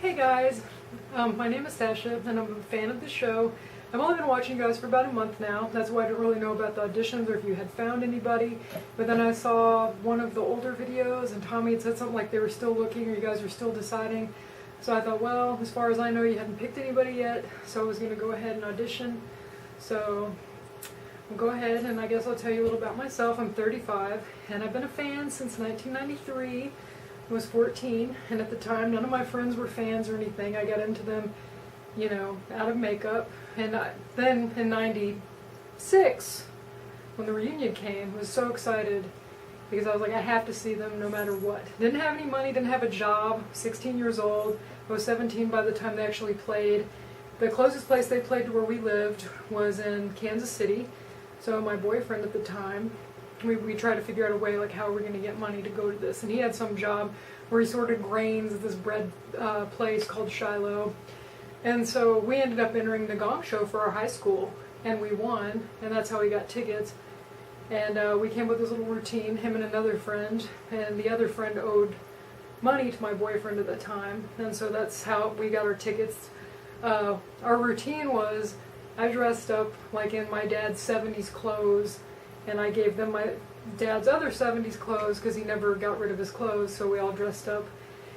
Hey guys, my name is Sacha and I'm a fan of the show. I've only been watching you guys for about a month now. That's why I didn't really know about the auditions or if you had found anybody. But then I saw one of the older videos and Tommy had said something like they were still looking or you guys were still deciding. So I thought, well, as far as I know, you hadn't picked anybody yet, so I was going to go ahead and audition. So I'll go ahead and I guess I'll tell you a little about myself. I'm 35 and I've been a fan since 1993. I was 14, and at the time none of my friends were fans or anything. I got into them, you know, out of makeup. And then in 96, when the reunion came, I was so excited because I was like, I have to see them no matter what. Didn't have any money, didn't have a job, 16 years old. I was 17 by the time they actually played. The closest place they played to where we lived was in Kansas City. So my boyfriend at the time, we tried to figure out a way, like, how we're going to get money to go to this. And he had some job where he sorted grains at this bread place called Shiloh. And so we ended up entering the gong show for our high school, and we won, and that's how we got tickets. And we came up with this little routine, him and another friend, and the other friend owed money to my boyfriend at the time, and so that's how we got our tickets. Our routine was, I dressed up like in my dad's 70s clothes, and I gave them my dad's other 70s clothes because he never got rid of his clothes, so we all dressed up.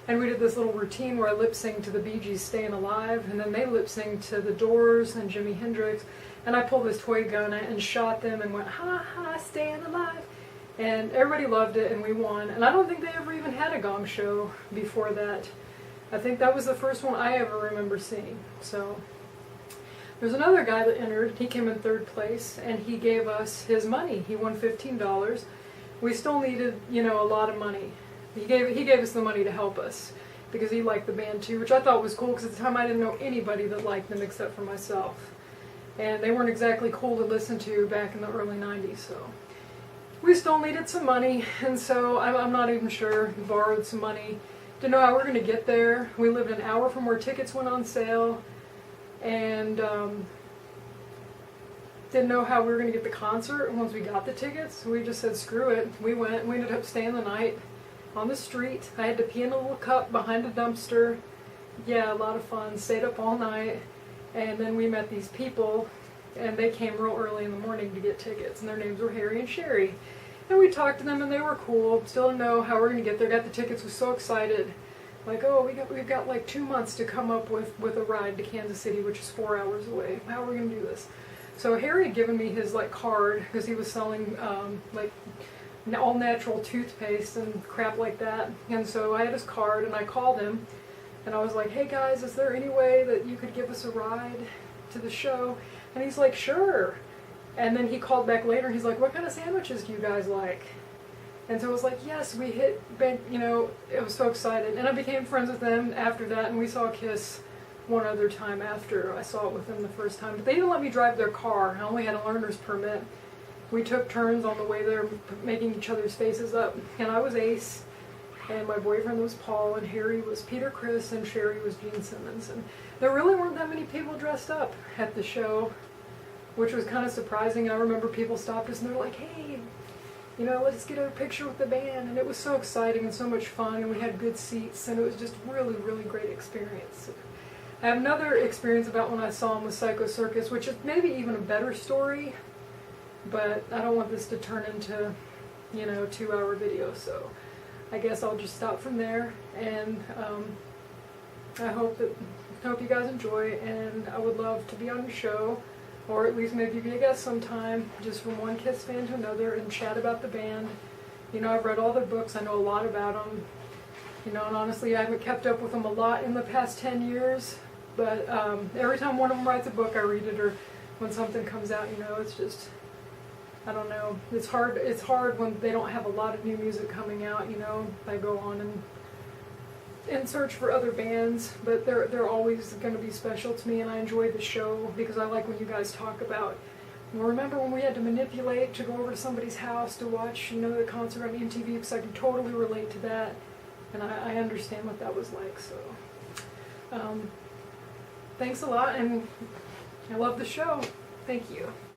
And we did this little routine where I lip-synced to the Bee Gees' Staying Alive, and then they lip-synced to The Doors and Jimi Hendrix, and I pulled this toy gun and shot them and went, ha ha, staying alive. And everybody loved it, and we won. And I don't think they ever even had a gong show before that. I think that was the first one I ever remember seeing. So there's another guy that entered. He came in third place, and he gave us his money. He won $15. We still needed, you know, a lot of money. He gave us the money to help us because he liked the band too, which I thought was cool because at the time I didn't know anybody that liked them except for myself. And they weren't exactly cool to listen to back in the early 90s, so we still needed some money, and so I'm not even sure. We borrowed some money. Didn't know how we were going to get there. We lived an hour from where tickets went on sale, and didn't know how we were going to get the concert. And once we got the tickets, we just said, screw it. We went. We ended up staying the night on the street. I had to pee in a little cup behind a dumpster. Yeah, a lot of fun. Stayed up all night. And then we met these people, and they came real early in the morning to get tickets, and their names were Harry and Sherry. And we talked to them, and they were cool. Still didn't know how we were going to get there. Got the tickets, was so excited. Like, oh, we've got like 2 months to come up with a ride to Kansas City, which is 4 hours away. How are we going to do this? So Harry had given me his like card because he was selling like all natural toothpaste and crap like that. And so I had his card, and I called him, and I was like, hey guys, is there any way that you could give us a ride to the show? And he's like, sure. And then he called back later, and he's like, what kind of sandwiches do you guys like? And so I was like, yes, we hit, you know, I was so excited. And I became friends with them after that, and we saw Kiss one other time after I saw it with them the first time. But they didn't let me drive their car. I only had a learner's permit. We took turns on the way there making each other's faces up. And I was Ace, and my boyfriend was Paul, and Harry was Peter Criss, and Sherry was Gene Simmons. And there really weren't that many people dressed up at the show, which was kind of surprising. And I remember people stopped us and they were like, hey, you know, let's get a picture with the band. And it was so exciting and so much fun, and we had good seats, and it was just really, really great experience. I have another experience about when I saw them with Psycho Circus, which is maybe even a better story, but I don't want this to turn into, you know, a 2-hour video, so I guess I'll just stop from there. And I hope you guys enjoy, and I would love to be on your show, or at least maybe be a guest sometime, just from one Kiss fan to another, and chat about the band. You know, I've read all their books, I know a lot about them, you know, and honestly I haven't kept up with them a lot in the past 10 years, but every time one of them writes a book I read it, or when something comes out, you know, it's just, I don't know, it's hard when they don't have a lot of new music coming out, you know. I go on and search for other bands, but they're always going to be special to me, and I enjoy the show because I like when you guys talk about, well, remember when we had to manipulate to go over to somebody's house to watch, you know, the concert on MTV, because I can totally relate to that, and I understand what that was like. So thanks a lot, and I love the show. Thank you.